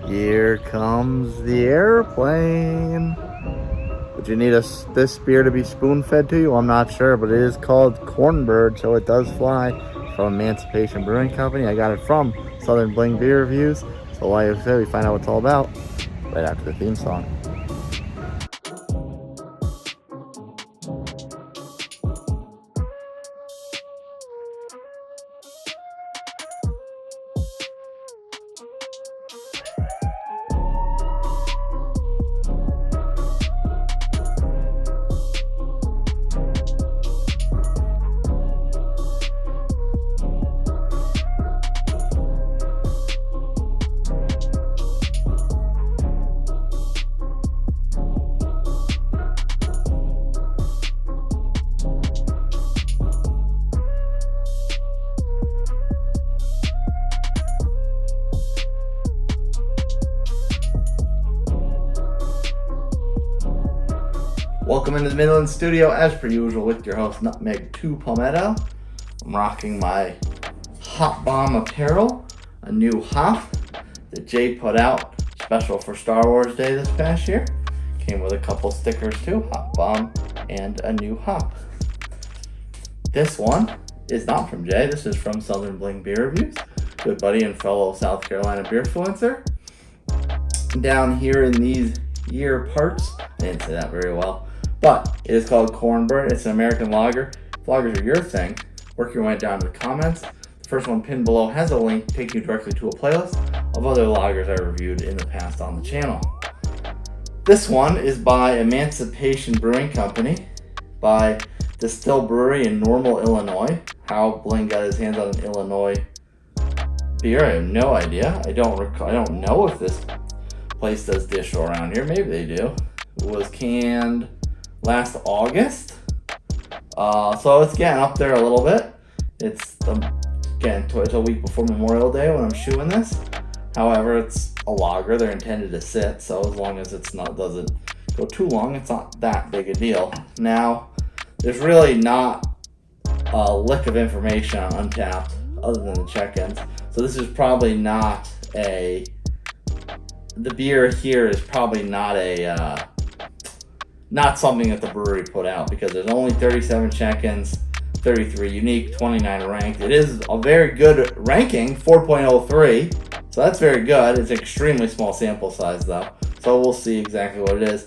Here comes the airplane. Would you need this beer to be spoon-fed to you? I'm not sure, but it is called Cornbird, so it does fly. From Emancipation Brewing Company. I got it from Southern Bling Beer Reviews. So like I said, we find out what it's all about right after the theme song. Welcome into the Midland studio, as per usual, with your host, Nutmeg 2 Palmetto. I'm rocking my Hop Bomb apparel, a new hop that Jay put out special for Star Wars Day this past year. Came with a couple stickers too, Hop Bomb and a new hop. This one is not from Jay, this is from Southern Bling Beer Reviews, good buddy and fellow South Carolina beer influencer. Down here in these year parts, I didn't say that very well, but it is called Cornbird. It's an American lager. If lagers are your thing, work your way down to the comments. The first one pinned below has a link taking you directly to a playlist of other lagers I reviewed in the past on the channel. This one is by Emancipation Brewing Company, by Distill Brewery in Normal, Illinois. How Bling got his hands on an Illinois beer, I have no idea. I don't know if this place does distro around here. Maybe they do. It was canned last August, so it's getting up there a little bit. It's it's a week before Memorial Day when I'm shooting this. However, it's a lager. They're intended to sit, so as long as doesn't go too long, it's not that big a deal. Now, there's really not a lick of information on Untapped other than the check-ins, so this is probably not the beer here is probably not something that the brewery put out, because there's only 37 check-ins, 33 unique, 29 ranked. It is a very good ranking, 4.03, so that's very good. It's an extremely small sample size though, so we'll see exactly what it is.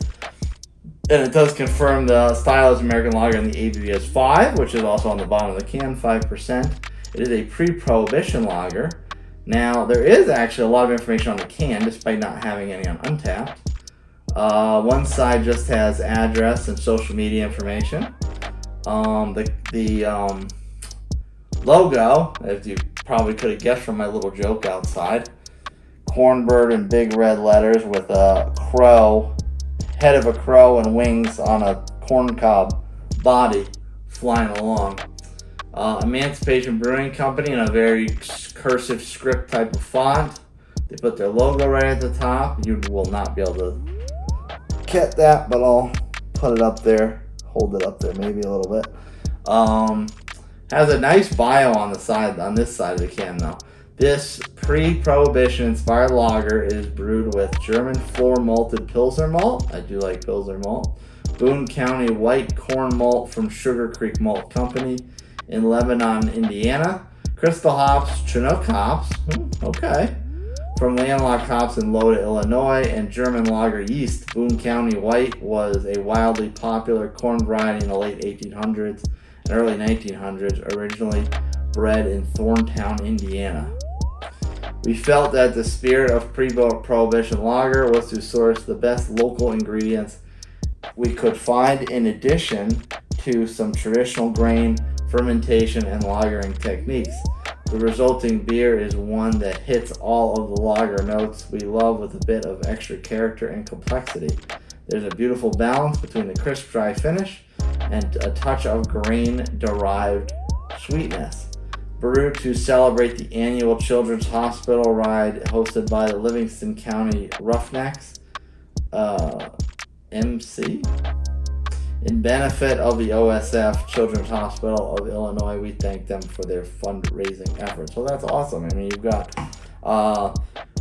And it does confirm the style is American lager and the ABV is 5, which is also on the bottom of the can, 5%. It is a pre-prohibition lager. Now, there is actually a lot of information on the can, despite not having any on Untapped. One side just has address and social media information. The logo, as you probably could have guessed from my little joke outside, Cornbird in big red letters with a crow, head of a crow and wings on a corncob body flying along. Emancipation Brewing Company in a very cursive script type of font. They put their logo right at the top. You will not be able to get that, but I'll put it up there, hold it up there maybe a little bit. Has a nice bio on the side, on this side of the can though. This pre-prohibition inspired lager is brewed with German floor malted Pilsner malt. I do like Pilsner malt. Boone County white corn malt from Sugar Creek Malt Company in Lebanon, Indiana. Crystal hops, Chinook hops, okay, from landlocked hops in Loda, Illinois, and German lager yeast. Boone County White was a wildly popular corn variety in the late 1800s and early 1900s, originally bred in Thorntown, Indiana. We felt that the spirit of pre-prohibition lager was to source the best local ingredients we could find, in addition to some traditional grain fermentation and lagering techniques. The resulting beer is one that hits all of the lager notes we love with a bit of extra character and complexity. There's a beautiful balance between the crisp, dry finish and a touch of grain-derived sweetness. Brewed to celebrate the annual Children's Hospital ride hosted by the Livingston County Roughnecks, MC. In benefit of the OSF Children's Hospital of Illinois, we thank them for their fundraising efforts. So that's awesome. I mean, you've got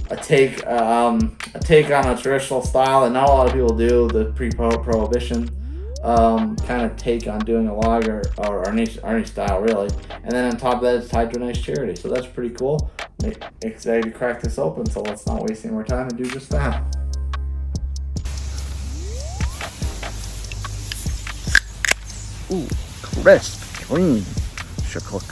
a take on a traditional style that not a lot of people do, the pre-prohibition kind of take on doing a lager or any style really. And then on top of that, it's tied to a nice charity, so that's pretty cool. Excited to crack this open, so let's not waste any more time and do just that. Ooh, crisp, clean. Should cook.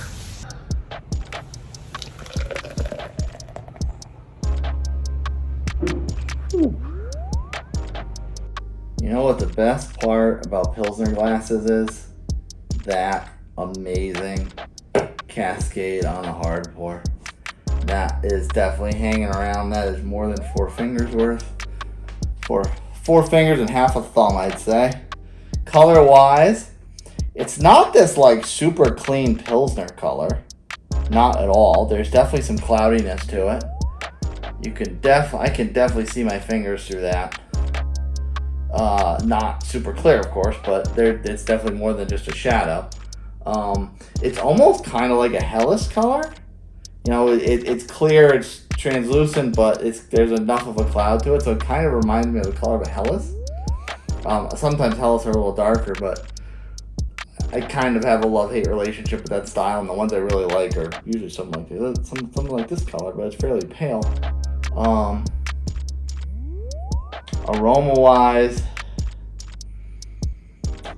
Ooh. You know what the best part about Pilsner glasses is? That amazing cascade on a hard pour. That is definitely hanging around. That is more than 4 fingers worth. For 4 fingers and half a thumb, I'd say. Color wise, it's not this like super clean Pilsner color. Not at all. There's definitely some cloudiness to it. I can definitely see my fingers through that. Not super clear, of course, but it's definitely more than just a shadow. It's almost kind of like a Helles color. You know, it's clear, it's translucent, but there's enough of a cloud to it, so it kind of reminds me of the color of a Helles. Sometimes Helles are a little darker, but I kind of have a love-hate relationship with that style, and the ones I really like are usually something like this color, but it's fairly pale. Aroma-wise,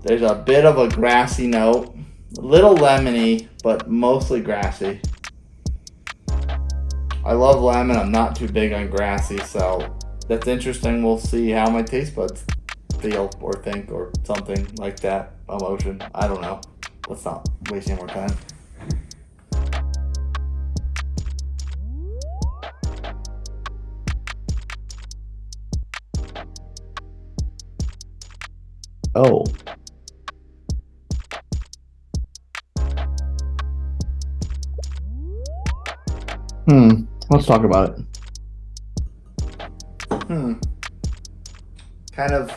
there's a bit of a grassy note, a little lemony, but mostly grassy. I love lemon. I'm not too big on grassy, so that's interesting. We'll see how my taste buds feel or think or something like that. Emotion. I don't know. Let's not waste any more time. Oh. Let's talk about it. Kind of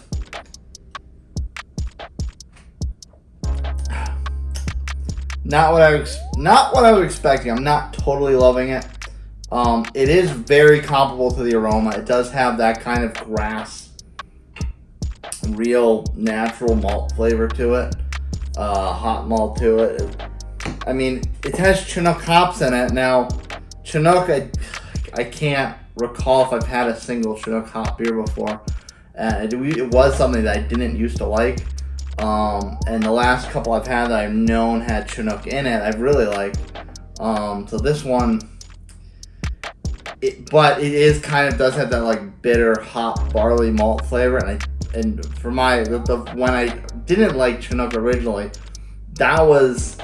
not what I was expecting. I'm not totally loving it. It is very comparable to the aroma. It does have that kind of grass, real natural malt flavor to it, hot malt to it. I mean, it has Chinook hops in it. Now, Chinook, I can't recall if I've had a single Chinook hop beer before. It was something that I didn't used to like. And the last couple I've had that I've known had Chinook in it, I've really liked. So this one, but it is kind of does have that like bitter hop barley malt flavor, and for when I didn't like Chinook originally, that was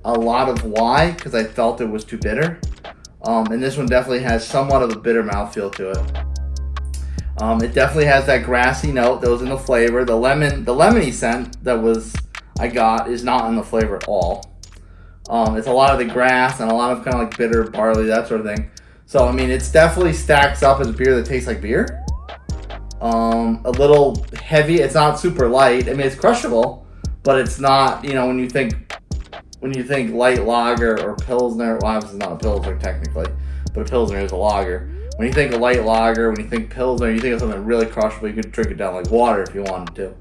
a lot of why, because I felt it was too bitter. And this one definitely has somewhat of a bitter mouthfeel to it. It definitely has that grassy note that was in the flavor. The lemony scent that I got is not in the flavor at all. It's a lot of the grass and a lot of kind of like bitter barley, that sort of thing. So I mean, it's definitely stacks up as a beer that tastes like beer. A little heavy. It's not super light. I mean, it's crushable, but it's not. You know, when you think light lager or Pilsner, well, obviously not a Pilsner technically, but a Pilsner is a lager. When you think of light lager, when you think Pilsner, you think of something really crushable. You could drink it down like water if you wanted to.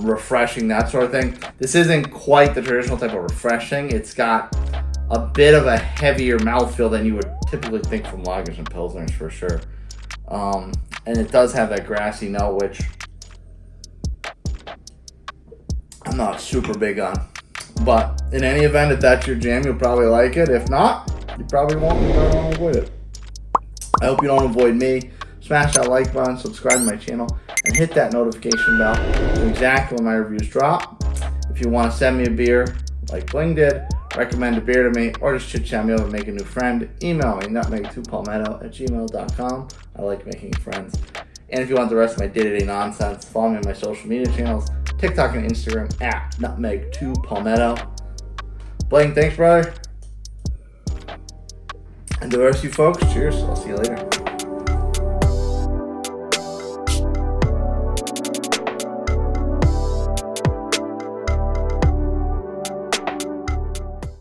Refreshing, that sort of thing. This isn't quite the traditional type of refreshing. It's got a bit of a heavier mouthfeel than you would typically think from lagers and Pilsners for sure. And it does have that grassy note, which I'm not super big on. But in any event, if that's your jam, you'll probably like it. If not, you probably won't. You probably won't avoid it. I hope you don't avoid me. Smash that like button, subscribe to my channel, and hit that notification bell so exactly when my reviews drop. If you want to send me a beer, like Bling did, recommend a beer to me, or just chit-chat me over and make a new friend, email me, nutmeg2palmetto@gmail.com. I like making friends. And if you want the rest of my day-to-day nonsense, follow me on my social media channels, TikTok and Instagram @nutmeg2palmetto. Bling, thanks, brother. And to the rest of you folks, cheers. I'll see you later.